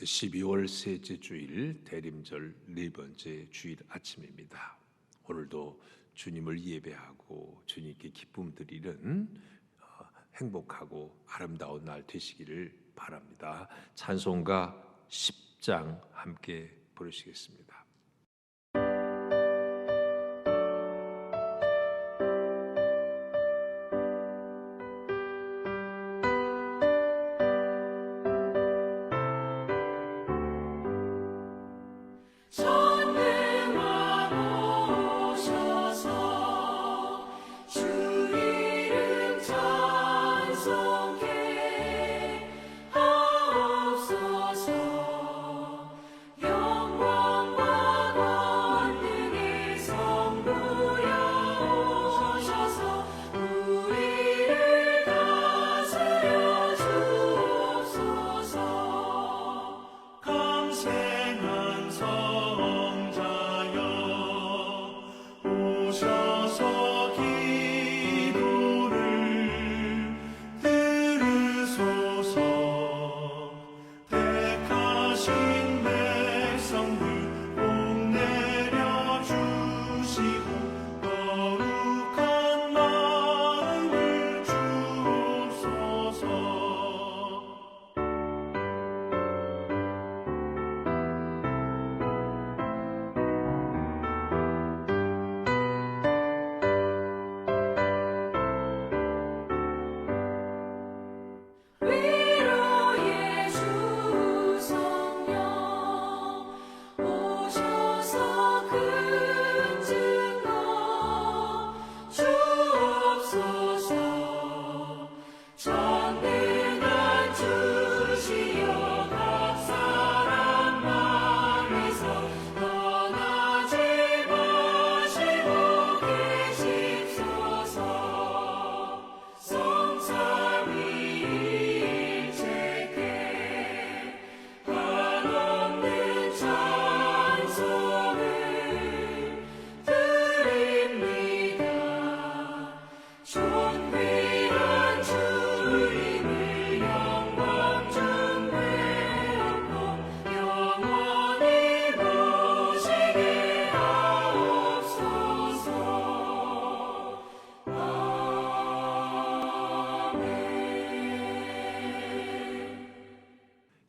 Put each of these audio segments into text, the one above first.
12월 셋째 주일 대림절 네 번째 주일 아침입니다. 오늘도 주님을 예배하고 주님께 기쁨 드리는 행복하고 아름다운 날 되시기를 바랍니다. 찬송가 10장 함께 부르시겠습니다.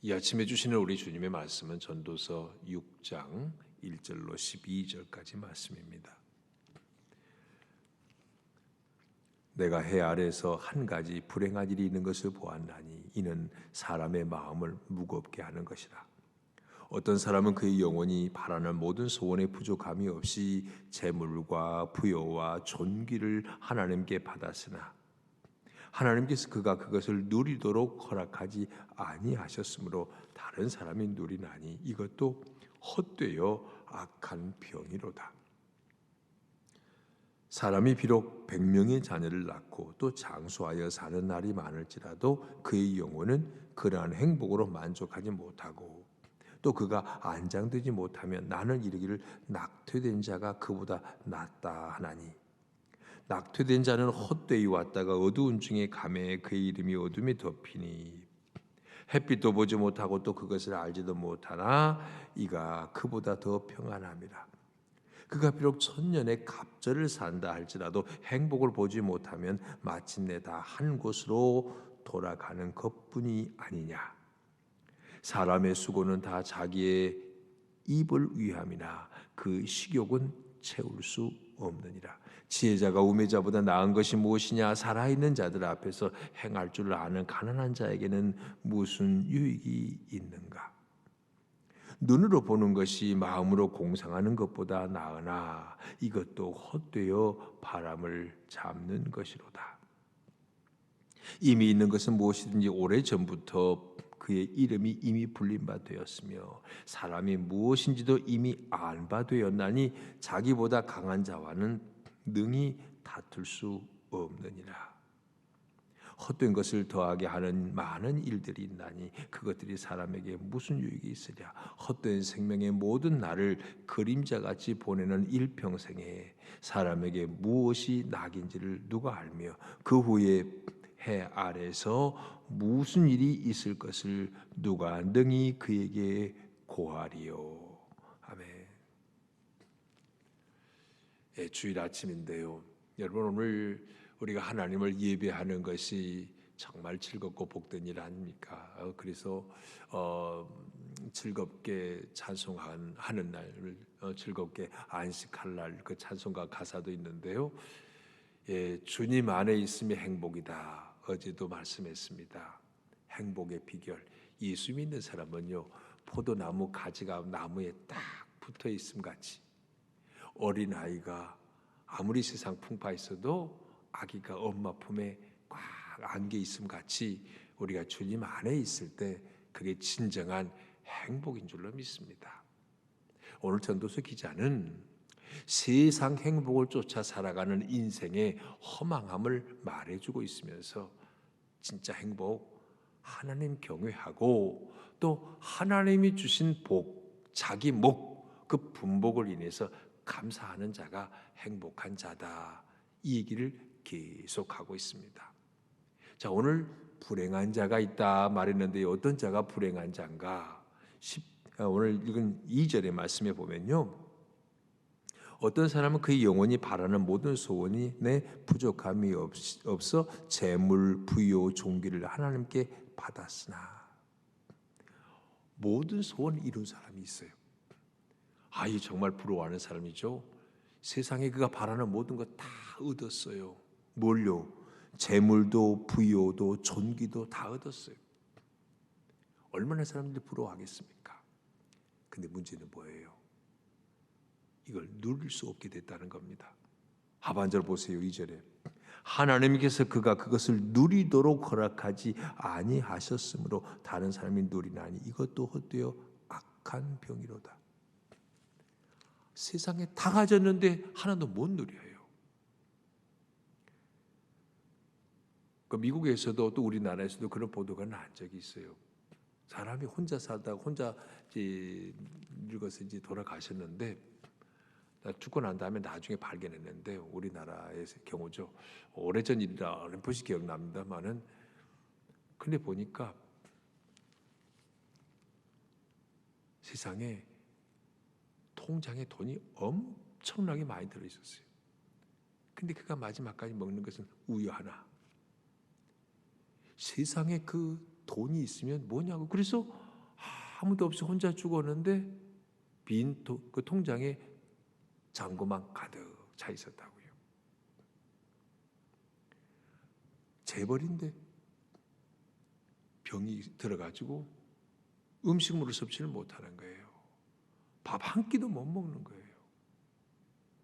이 아침에 주시는 우리 주님의 말씀은 전도서 6장 1절로 12절까지 말씀입니다. 내가 해 아래에서 한 가지 불행한 일이 있는 것을 보았나니 이는 사람의 마음을 무겁게 하는 것이라. 어떤 사람은 그의 영혼이 바라는 모든 소원에 부족함이 없이 재물과 부여와 존귀를 하나님께 받았으나 하나님께서 그가 그것을 누리도록 허락하지 아니하셨으므로 다른 사람이 누리나니 이것도 헛되어 악한 병이로다. 사람이 비록 100명의 자녀를 낳고 또 장수하여 사는 날이 많을지라도 그의 영혼은 그러한 행복으로 만족하지 못하고 또 그가 안장되지 못하면 나는 이르기를 낙퇴된 자가 그보다 낫다 하나니 낙퇴된 자는 헛되이 왔다가 어두운 중에 가매 그의 이름이 어둠에 덮이니 햇빛도 보지 못하고 또 그것을 알지도 못하나 이가 그보다 더 평안함이라. 그가 비록 천년의 갑절을 산다 할지라도 행복을 보지 못하면 마침내 다 한 곳으로 돌아가는 것뿐이 아니냐. 사람의 수고는 다 자기의 입을 위함이나 그 식욕은 채울 수 없느니라. 지혜자가 우매자보다 나은 것이 무엇이냐. 살아있는 자들 앞에서 행할 줄 아는 가난한 자에게는 무슨 유익이 있는가. 눈으로 보는 것이 마음으로 공상하는 것보다 나으나 이것도 헛되어 바람을 잡는 것이로다. 이미 있는 것은 무엇이든지 오래전부터 그의 이름이 이미 불린 바 되었으며 사람이 무엇인지도 이미 안 바 되었나니 자기보다 강한 자와는 능히 다툴 수 없느니라. 헛된 것을 더하게 하는 많은 일들이 있나니 그것들이 사람에게 무슨 유익이 있으랴. 헛된 생명의 모든 날을 그림자같이 보내는 일평생에 사람에게 무엇이 낙인지를 누가 알며 그 후에 해 아래서 무슨 일이 있을 것을 누가 능히 그에게 고하리요. 아멘. 예, 주일 아침인데요. 여러분, 오늘 우리가 하나님을 예배하는 것이 정말 즐겁고 복된 일 아닙니까? 그래서 즐겁게 찬송하는 날, 즐겁게 안식할 날, 그 찬송가 가사도 있는데요. 예, 주님 안에 있음이 행복이다. 어제도 말씀했습니다. 행복의 비결. 예수 믿는 사람은요, 포도나무 가지가 나무에 딱 붙어 있음 같이, 어린 아이가 아무리 세상 풍파 있어도 아기가 엄마 품에 꽉 안겨 있음 같이 우리가 주님 안에 있을 때 그게 진정한 행복인 줄로 믿습니다. 오늘 전도서 기자는 세상 행복을 쫓아 살아가는 인생의 허망함을 말해주고 있으면서 진짜 행복, 하나님 경외하고 또 하나님이 주신 복, 자기 목, 그 분복을 인해서 감사하는 자가 행복한 자다. 이 얘기를 계속하고 있습니다. 자, 오늘 불행한 자가 있다 말했는데 어떤 자가 불행한 자인가? 오늘 읽은 2절의 말씀에 보면요. 어떤 사람은 그의 영혼이 바라는 모든 소원이 내 부족함이 없어 재물, 부요, 종기를 하나님께 받았으나 모든 소원을 이룬 사람이 있어요. 이 정말 부러워하는 사람이죠. 세상에 그가 바라는 모든 것 다 얻었어요. 뭘요? 재물도 부요도 존귀도 다 얻었어요. 얼마나 사람들이 부러워하겠습니까? 근데 문제는 뭐예요? 이걸 누릴 수 없게 됐다는 겁니다. 하반절 보세요. 2절에 하나님께서 그가 그것을 누리도록 허락하지 아니하셨으므로 다른 사람이 누리나니 이것도 헛되어 악한 병이로다. 세상에 다 가졌는데 하나도 못 누려요. 그 미국에서도 또 우리나라에서도 그런 보도가 난 적이 있어요. 사람이 혼자 살다가 혼자 늙어서 이제 돌아가셨는데 죽고 난 다음에 나중에 발견했는데 우리나라의 경우죠. 오래전 일이라 어렴풋이 기억납니다만은 근데 보니까 세상에 통장에 돈이 엄청나게 많이 들어 있었어요. 근데 그가 마지막까지 먹는 것은 우유 하나. 세상에 그 돈이 있으면 뭐냐고. 그래서 아무도 없이 혼자 죽었는데 빈 그 통장에 잔고만 가득 차 있었다고요. 재벌인데 병이 들어가지고 음식물을 섭취를 못하는 거예요. 밥 한 끼도 못 먹는 거예요.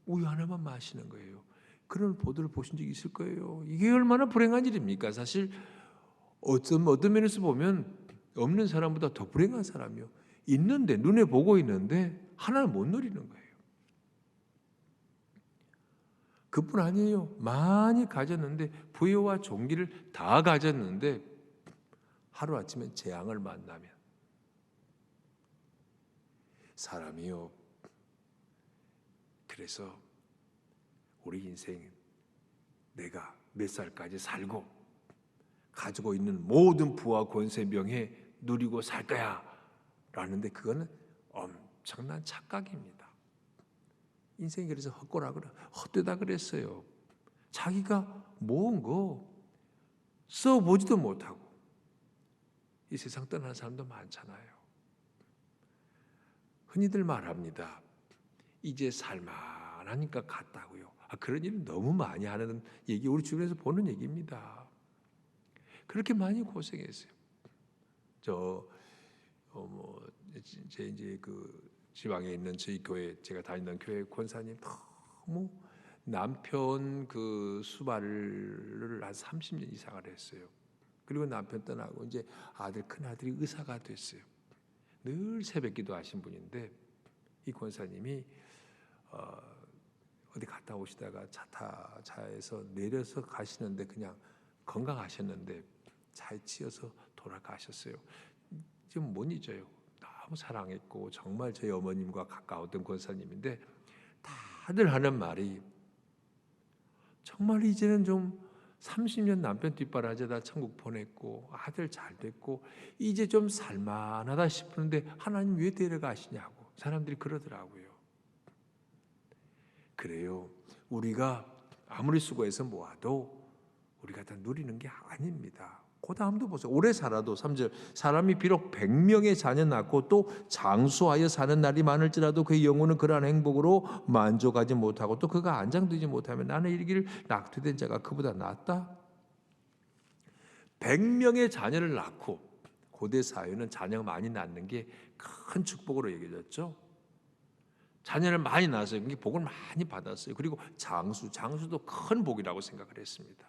우유 하나만 마시는 거예요. 그런 보도를 보신 적이 있을 거예요. 이게 얼마나 불행한 일입니까? 사실 어떤 면에서 보면 없는 사람보다 더 불행한 사람이요. 있는데 눈에 보고 있는데 하나는 못 누리는 거예요. 그뿐 아니에요. 많이 가졌는데 부여와 종기를 다 가졌는데 하루아침에 재앙을 만나면 사람이요. 그래서 우리 인생 내가 몇 살까지 살고 가지고 있는 모든 부와 권세 명예 누리고 살 거야 라는데 그거는 엄청난 착각입니다. 인생이 그래서 헛되다 그랬어요. 자기가 모은 거 써보지도 못하고 이 세상 떠나는 사람도 많잖아요. 흔히들 말합니다. 이제 살만하니까 갔다고요. 그런 일을 너무 많이 하는 얘기 우리 주변에서 보는 얘기입니다. 그렇게 많이 고생했어요. 제 이제 그 지방에 있는 저희 교회 제가 다니는 교회 권사님 너무 남편 그 수발을 한 30년 이상을 했어요. 그리고 남편 떠나고 이제 큰 아들이 의사가 됐어요. 늘 새벽기도 하신 분인데 이 권사님이 어디 갔다 오시다가 차에서 내려서 가시는데 그냥 건강하셨는데 차에 치여서 돌아가셨어요. 지금 못 잊어요. 너무 사랑했고 정말 저희 어머님과 가까웠던 권사님인데 다들 하는 말이 정말 이제는 좀 30년 남편 뒷바라지다 천국 보냈고 아들 잘 됐고 이제 좀 살만하다 싶은데 하나님 왜 데려가시냐고 사람들이 그러더라고요. 그래요. 우리가 아무리 수고해서 모아도 우리가 다 누리는 게 아닙니다. 그 다음도 보세요. 오래 살아도 3절 사람이 비록 100명의 자녀 낳고 또 장수하여 사는 날이 많을지라도 그의 영혼은 그러한 행복으로 만족하지 못하고 또 그가 안장되지 못하면 나는 이르기를 낙태된 자가 그보다 낫다. 100명의 자녀를 낳고 고대 사회는 자녀 많이 낳는 게 큰 축복으로 여겨졌죠. 자녀를 많이 낳았어요. 그게 복을 많이 받았어요. 그리고 장수도 큰 복이라고 생각을 했습니다.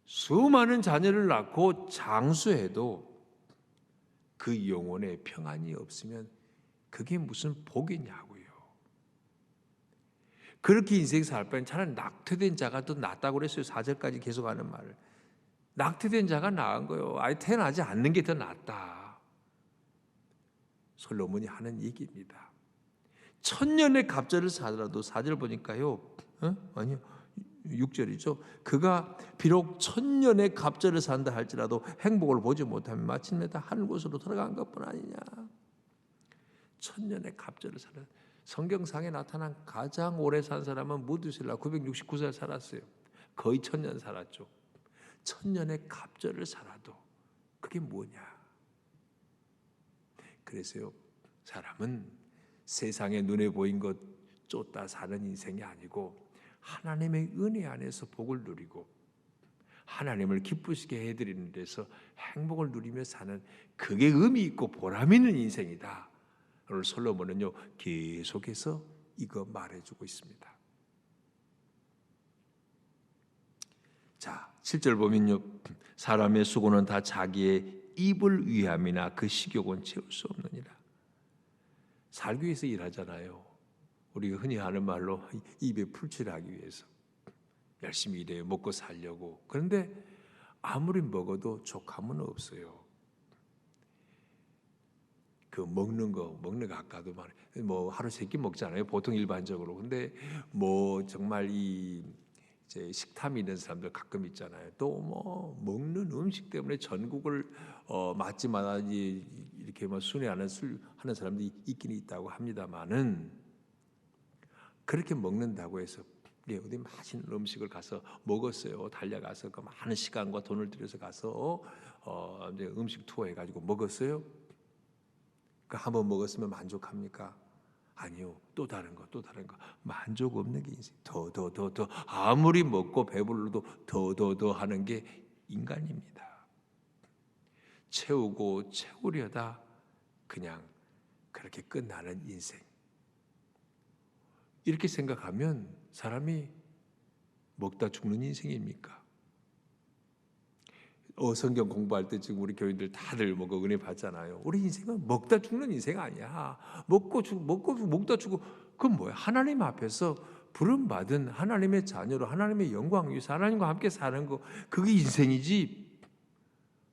수많은 자녀를 낳고 장수해도 그 영혼에 평안이 없으면 그게 무슨 복이냐고요. 그렇게 인생 살 바엔 차라리 낙태된 자가 더 낫다고 그랬어요. 4절까지 계속하는 말을. 낙태된 자가 나은 거예요. 아예 태어나지 않는 게 더 낫다. 솔로몬이 하는 얘기입니다. 천년의 갑절을 살아도 4절 보니까요. 아니요. 6절이죠. 그가 비록 천년의 갑절을 산다 할지라도 행복을 보지 못하면 마침내 다 한 곳으로 돌아간 것뿐 아니냐. 천년의 갑절을 살아. 성경상에 나타난 가장 오래 산 사람은 무두셀라 969살 살았어요. 거의 천년 살았죠. 천년의 갑절을 살아도 그게 뭐냐. 그래서요. 사람은 세상에 눈에 보인 것 쫓다 사는 인생이 아니고 하나님의 은혜 안에서 복을 누리고 하나님을 기쁘시게 해드리는 데서 행복을 누리며 사는 그게 의미 있고 보람 있는 인생이다. 오늘 솔로몬은요 계속해서 이거 말해주고 있습니다. 자 7절 보면요 사람의 수고는 다 자기의 입을 위함이나 그 식욕은 채울 수 없느니라. 살기 위해서 일하잖아요. 우리가 흔히 하는 말로 입에 풀칠하기 위해서 열심히 일해요. 먹고 살려고. 그런데 아무리 먹어도 족함은 없어요. 그 먹는 거 아까도 뭐 하루 3끼 먹잖아요. 보통 일반적으로. 근데 뭐 정말 이 이제 식탐이 있는 사람들 가끔 있잖아요. 또 뭐 먹는 음식 때문에 전국을 맛집마다 이렇게 뭐 순회하는 하는 사람들이 있긴 있다고 합니다만은 그렇게 먹는다고 해서 어디 맛있는 음식을 가서 먹었어요. 달려가서 그 많은 시간과 돈을 들여서 가서 이제 음식 투어해 가지고 먹었어요. 그 한번 먹었으면 만족합니까? 아니요. 또 다른 거 만족 없는 게 인생. 더 아무리 먹고 배불러도 더 하는 게 인간입니다. 채우려다 그냥 그렇게 끝나는 인생. 이렇게 생각하면 사람이 먹다 죽는 인생입니까? 성경 공부할 때 지금 우리 교인들 다들 뭐 은혜 받잖아요. 우리 인생은 먹다 죽는 인생 아니야. 먹다 죽고 그건 뭐야? 하나님 앞에서 부름 받은 하나님의 자녀로 하나님의 영광 위해서 하나님과 함께 사는 거 그게 인생이지.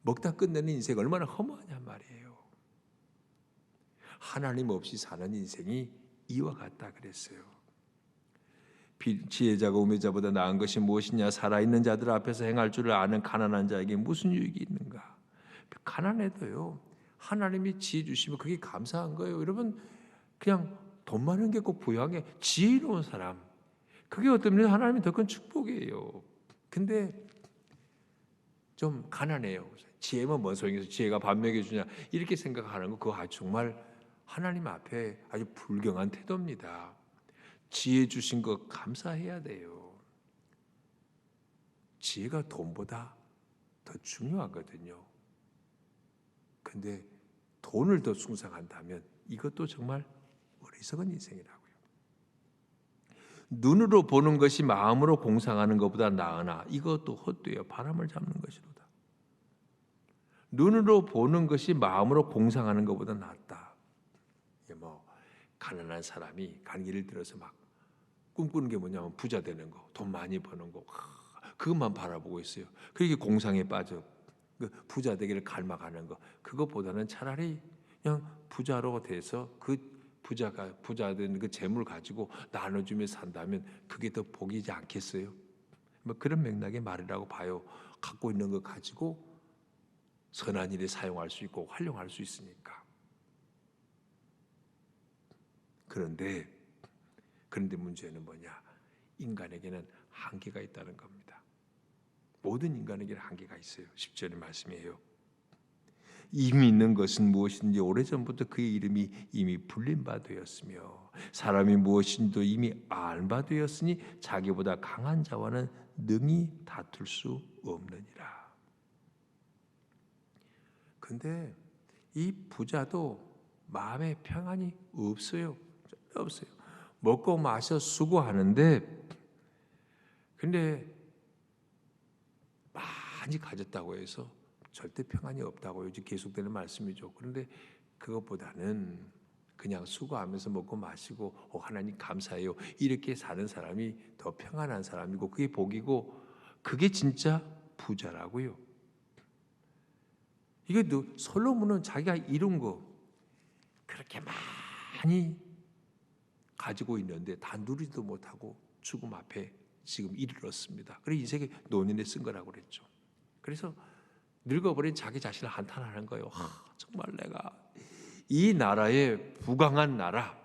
먹다 끝내는 인생 얼마나 허무하냔 말이에요. 하나님 없이 사는 인생이 이와 같다 그랬어요. 지혜자가 우매자보다 나은 것이 무엇이냐. 살아있는 자들 앞에서 행할 줄을 아는 가난한 자에게 무슨 유익이 있는가. 가난해도요 하나님이 지혜 주시면 그게 감사한 거예요. 여러분 그냥 돈 많은 게 꼭 부유하게 지혜로운 사람 그게 어떤 면에서 하나님이 더 큰 축복이에요. 근데 좀 가난해요. 지혜면 뭔 소용이서 지혜가 밥 먹여주냐 이렇게 생각하는 거 그거 정말 하나님 앞에 아주 불경한 태도입니다. 지혜 주신 거 감사해야 돼요. 지혜가 돈보다 더 중요하거든요. 근데 돈을 더 숭상한다면 이것도 정말 어리석은 인생이라고요. 눈으로 보는 것이 마음으로 공상하는 것보다 나으나 이것도 헛되어 바람을 잡는 것이로다. 눈으로 보는 것이 마음으로 공상하는 것보다 낫다. 뭐 가난한 사람이 예를 들어서 막 꿈꾸는 게 뭐냐면 부자 되는 거, 돈 많이 버는 거, 그것만 바라보고 있어요. 그렇게 공상에 빠져 부자 되기를 갈망하는 거, 그것보다는 차라리 그냥 부자로 돼서 그 부자 된 그 재물 가지고 나눠주며 산다면 그게 더 복이지 않겠어요? 뭐 그런 맥락의 말이라고 봐요. 갖고 있는 거 가지고 선한 일에 사용할 수 있고 활용할 수 있으니까. 그런데 문제는 뭐냐? 인간에게는 한계가 있다는 겁니다. 모든 인간에게는 한계가 있어요. 10절의 말씀이에요. 이미 있는 것은 무엇인지 오래전부터 그의 이름이 이미 불린 바 되었으며 사람이 무엇인지도 이미 알 바 되었으니 자기보다 강한 자와는 능히 다툴 수 없느니라. 근데 이 부자도 마음에 평안이 없어요. 없어요. 먹고 마셔 수고하는데 근데 많이 가졌다고 해서 절대 평안이 없다고 요즘 계속되는 말씀이죠. 그런데 그것보다는 그냥 수고하면서 먹고 마시고 하나님 감사해요. 이렇게 사는 사람이 더 평안한 사람이고 그게 복이고 그게 진짜 부자라고요. 이게 솔로몬은 자기가 이룬 거 그렇게 많이 가지고 있는데 다 누리지도 못하고 죽음 앞에 지금 이르렀습니다. 그래서 인생의 노년에 쓴 거라고 그랬죠. 그래서 늙어버린 자기 자신을 한탄하는 거예요. 정말 내가 이 나라의 부강한 나라,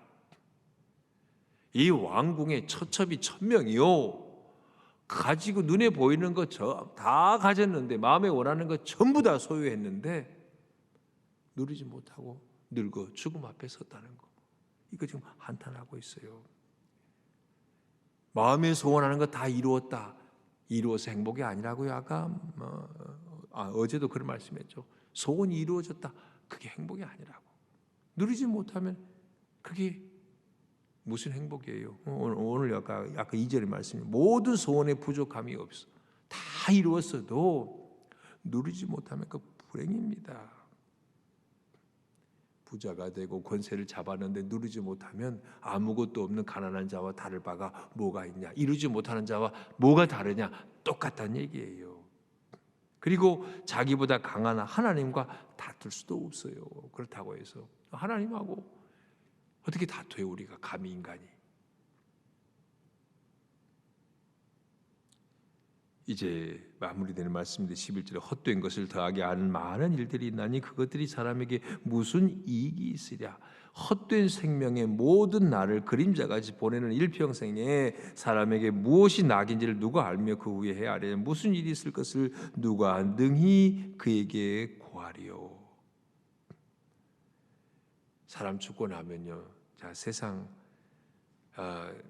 이 왕궁의 처첩이 1000명이요. 가지고 눈에 보이는 것 다 가졌는데 마음에 원하는 것 전부 다 소유했는데 누리지 못하고 늙어 죽음 앞에 섰다는 거. 이거 지금 한탄하고 있어요. 마음에 소원하는 거 다 이루었다. 이루어서 행복이 아니라고요. 아까 어제도 그런 말씀했죠. 소원이 이루어졌다. 그게 행복이 아니라고. 누리지 못하면 그게 무슨 행복이에요? 오늘 아까 2절의 말씀이 모든 소원에 부족함이 없어. 다 이루었어도 누리지 못하면 그 불행입니다. 부자가 되고 권세를 잡았는데 누리지 못하면 아무것도 없는 가난한 자와 다를 바가 뭐가 있냐? 이루지 못하는 자와 뭐가 다르냐? 똑같다는 얘기예요. 그리고 자기보다 강한 하나님과 다툴 수도 없어요. 그렇다고 해서 하나님하고 어떻게 다투요? 우리가 감히 인간이. 이제 마무리되는 말씀인데 11절에 헛된 것을 더하게 하는 많은 일들이 있나니 그것들이 사람에게 무슨 이익이 있으랴. 헛된 생명의 모든 날을 그림자같이 보내는 일평생에 사람에게 무엇이 낙인지를 누가 알며 그 후에 헤아려 무슨 일이 있을 것을 누가 능히 그에게 고하리요. 사람 죽고 나면요, 자 세상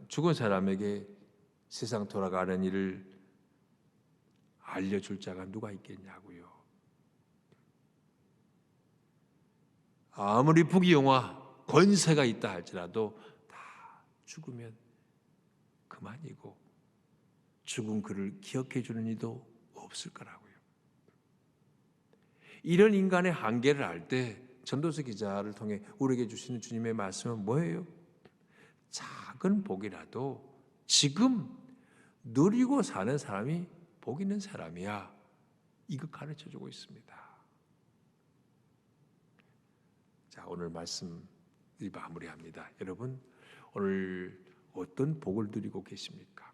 죽은 사람에게 세상 돌아가는 일을 알려줄 자가 누가 있겠냐고요. 아무리 부귀영화 권세가 있다 할지라도 다 죽으면 그만이고 죽은 그를 기억해 주는 이도 없을 거라고요. 이런 인간의 한계를 알 때 전도서 기자를 통해 우리에게 주시는 주님의 말씀은 뭐예요? 작은 복이라도 지금 누리고 사는 사람이 복 있는 사람이야. 이거 가르쳐주고 있습니다. 자, 오늘 말씀 마무리합니다. 여러분, 오늘 어떤 복을 누리고 계십니까?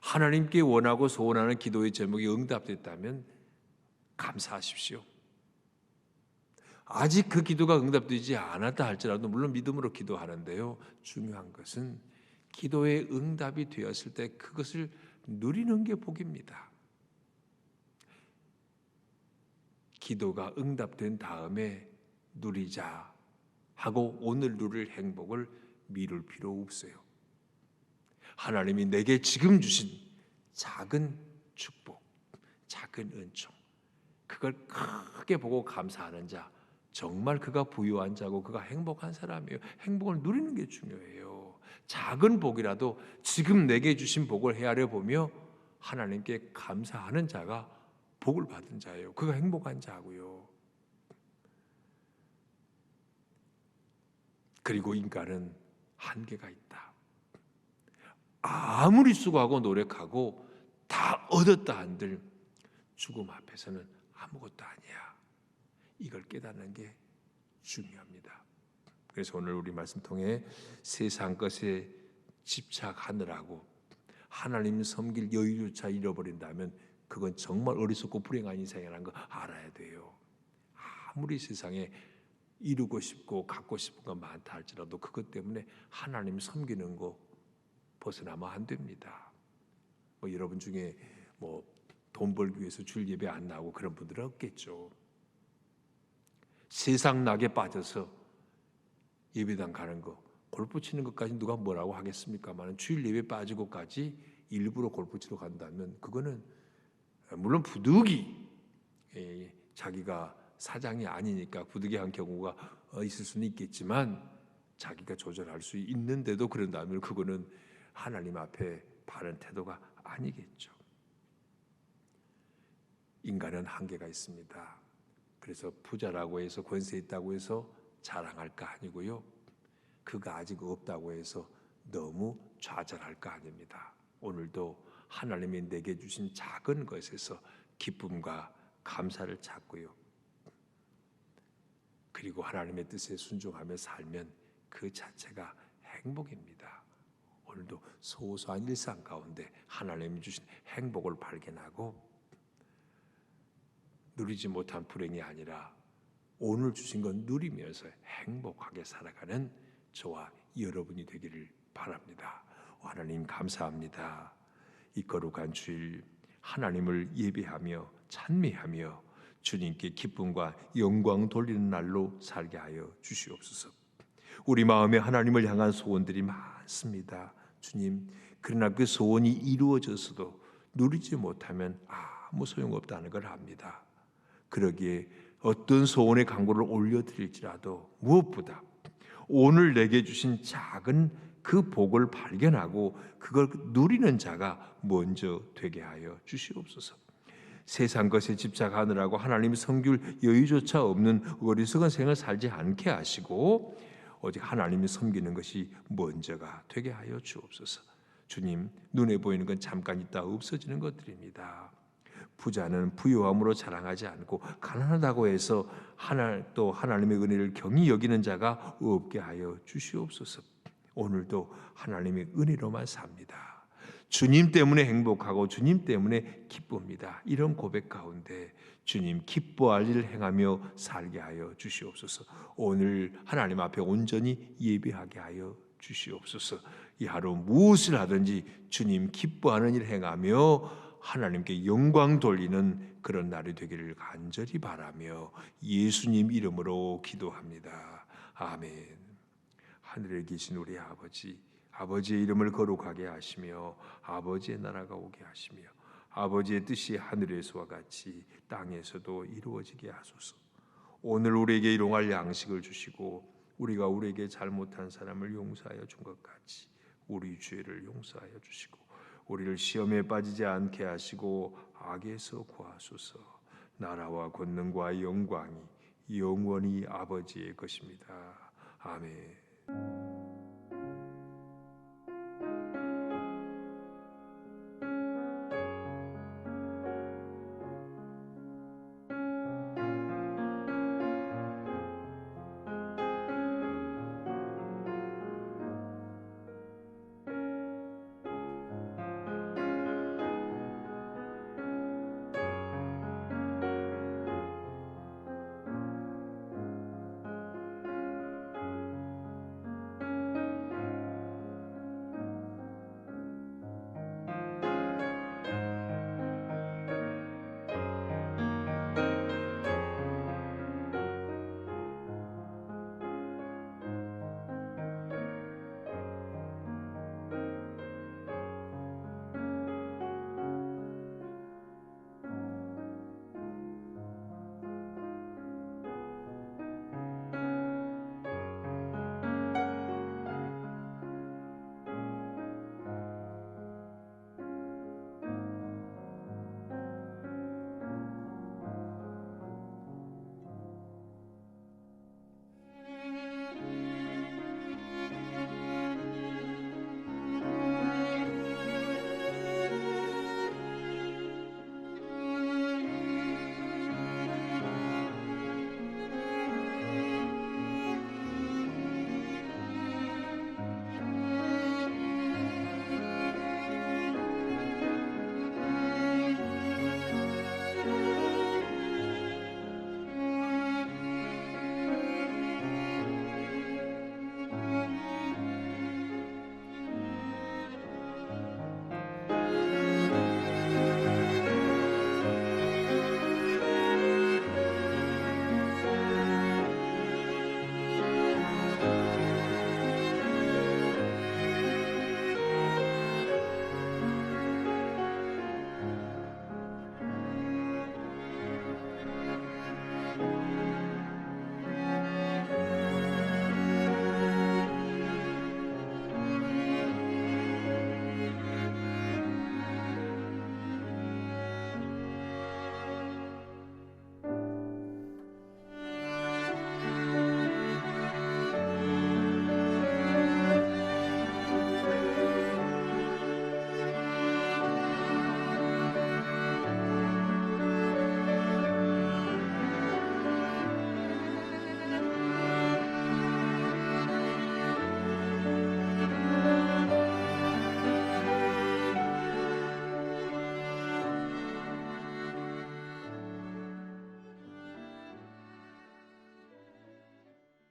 하나님께 원하고 소원하는 기도의 제목이 응답됐다면 감사하십시오. 아직 그 기도가 응답되지 않았다 할지라도 물론 믿음으로 기도하는데요. 중요한 것은 기도의 응답이 되었을 때 그것을 누리는 게 복입니다. 기도가 응답된 다음에 누리자 하고 오늘 누릴 행복을 미룰 필요 없어요. 하나님이 내게 지금 주신 작은 축복, 작은 은총, 그걸 크게 보고 감사하는 자, 정말 그가 부유한 자고 그가 행복한 사람이에요. 행복을 누리는 게 중요해요. 작은 복이라도 지금 내게 주신 복을 헤아려 보며 하나님께 감사하는 자가 복을 받은 자예요. 그가 행복한 자고요. 그리고 인간은 한계가 있다. 아무리 수고하고 노력하고 다 얻었다 한들 죽음 앞에서는 아무것도 아니야. 이걸 깨닫는 게 중요합니다. 그래서 오늘 우리 말씀 통해 세상 것에 집착하느라고 하나님 섬길 여유조차 잃어버린다면 그건 정말 어리석고 불행한 인생이라는 거 알아야 돼요. 아무리 세상에 이루고 싶고 갖고 싶은 건 많다 할지라도 그것 때문에 하나님 섬기는 거 벗어나면 안 됩니다. 여러분 중에 돈 벌기 위해서 주일 예배 안 나오고 그런 분들은 없겠죠. 세상 낙에 빠져서 예배당 가는 거, 골프 치는 것까지 누가 뭐라고 하겠습니까만 주일 예배 빠지고까지 일부러 골프 치러 간다면 그거는 물론 부득이 자기가 사장이 아니니까 부득이한 경우가 있을 수는 있겠지만 자기가 조절할 수 있는데도 그런다면 그거는 하나님 앞에 바른 태도가 아니겠죠. 인간은 한계가 있습니다. 그래서 부자라고 해서 권세 있다고 해서 자랑할까 아니고요. 그가 아직 없다고 해서 너무 좌절할까 아닙니다. 오늘도 하나님이 내게 주신 작은 것에서 기쁨과 감사를 찾고요. 그리고 하나님의 뜻에 순종하며 살면 그 자체가 행복입니다. 오늘도 소소한 일상 가운데 하나님이 주신 행복을 발견하고 누리지 못한 불행이 아니라 오늘 주신 건 누리면서 행복하게 살아가는 저와 여러분이 되기를 바랍니다. 하나님 감사합니다. 이 거룩한 주일 하나님을 예배하며 찬미하며 주님께 기쁨과 영광 돌리는 날로 살게 하여 주시옵소서. 우리 마음에 하나님을 향한 소원들이 많습니다. 주님, 그러나 그 소원이 이루어져서도 누리지 못하면 아무 소용없다는 걸 압니다. 그러기에 어떤 소원의 간구를 올려드릴지라도 무엇보다 오늘 내게 주신 작은 그 복을 발견하고 그걸 누리는 자가 먼저 되게 하여 주시옵소서. 세상 것에 집착하느라고 하나님 섬길 여유조차 없는 어리석은 생을 살지 않게 하시고 오직 하나님이 섬기는 것이 먼저가 되게 하여 주옵소서. 주님, 눈에 보이는 건 잠깐 있다 없어지는 것들입니다. 부자는 부유함으로 자랑하지 않고 가난하다고 해서 또 하나님의 은혜를 경히 여기는 자가 없게 하여 주시옵소서. 오늘도 하나님의 은혜로만 삽니다. 주님 때문에 행복하고 주님 때문에 기쁩니다. 이런 고백 가운데 주님 기뻐할 일을 행하며 살게 하여 주시옵소서. 오늘 하나님 앞에 온전히 예배하게 하여 주시옵소서. 이 하루 무엇을 하든지 주님 기뻐하는 일을 행하며 하나님께 영광 돌리는 그런 날이 되기를 간절히 바라며 예수님 이름으로 기도합니다. 아멘. 하늘에 계신 우리 아버지, 아버지의 이름을 거룩하게 하시며 아버지의 나라가 오게 하시며 아버지의 뜻이 하늘에서와 같이 땅에서도 이루어지게 하소서. 오늘 우리에게 일용할 양식을 주시고 우리가 우리에게 잘못한 사람을 용서하여 준 것 같이 우리 죄를 용서하여 주시고 우리를 시험에 빠지지 않게 하시고 악에서 구하소서. 나라와 권능과 영광이 영원히 아버지의 것입니다. 아멘.